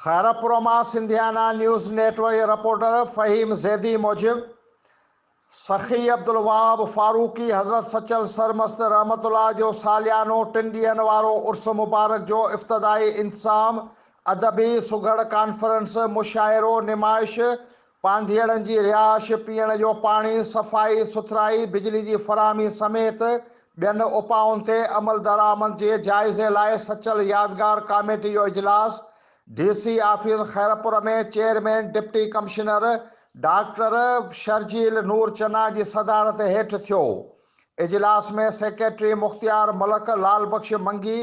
खैरपुर मां सिंधियाना news network reporter फ़हीम ज़ैदी मूजिब सखी अब्दुल वहाब फारूकी हज़रत सचल सरमस्त रहमतुल्लाह जो सालियानो 3 ॾींहनि वारो उर्स मुबारक जो इफ़्तिदाई इंतज़ाम अदबी सुघड़ कॉन्फ्रेंस मुशाइरो निमाइश पांधीअड़नि जी रिहाइश पीअण जो पाणी सफ़ाई सुथराई बिजली जी फराहमी समेत ॿियनि उपाउनि ते अमल दरामद जे जाइज़े लाइ सचल यादगार कमेटी जो इजलास DC ऑफिस खैरपुर में chairman deputy commissioner doctor Sharjeel Noor Channa की सदारत हेठि थियो। इजलास में सेक्रेटरी मुख्तियार मलक लाल बख्श मंगी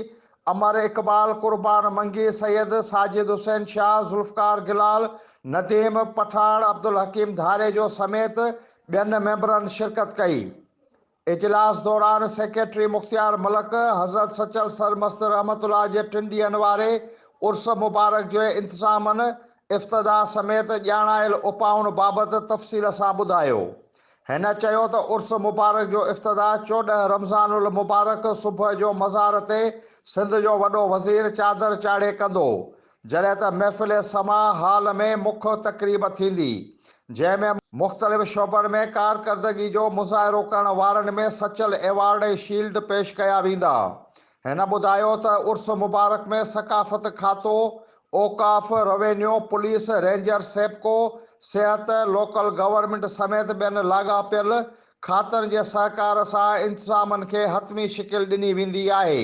अमर इकबाल कुर्बान मंगी सैयद साजिद हुसैन शाह जुल्फकार गिलाल नदीम पठान अब्दुल हकीम धारे जो समेत ॿियनि मेंबरनि शिरकत कई। इजलास दौरान सेक्रेटरी मुख्तियार मलक हज़रत सचल सरमस्त रहमतुल्लाह जे 3 ॾींहनि वारे उर्स मुबारक जो इंतज़ामनि इफ़्तिदा समेत ॼाणायल उपाउनि बाबति तफ़सील सां ॿुधायो। हिन चयो त उर्स मुबारक जो इफ़्तिदा 14 रमज़ानुल मुबारक सुबुह जो मज़ार ते सिंध जो वॾो वज़ीर चादर चाड़े कंदो, जॾहिं त महफ़िल समा हाल में मुख तक़रीब थींदी, जंहिंमें मुख़्तलिफ़ शोबनि में कारकर्दगी जो मुज़ाहिरो करण वारनि में सचल एवार्ड ऐं शील्ड पेश कया वेंदा। हिन ॿुधायो त उर्स मुबारक में सकाफ़त खातो, औकाफ़, रेवेन्यू, पुलिस, रेंजर, सेप्को, सिहत, लोकल गवर्नमेंट समेत ॿियनि लाॻापियल खातनि जे सहकार सां इंतज़ामनि खे हतमी शिकिल ॾिनी वेंदी आहे।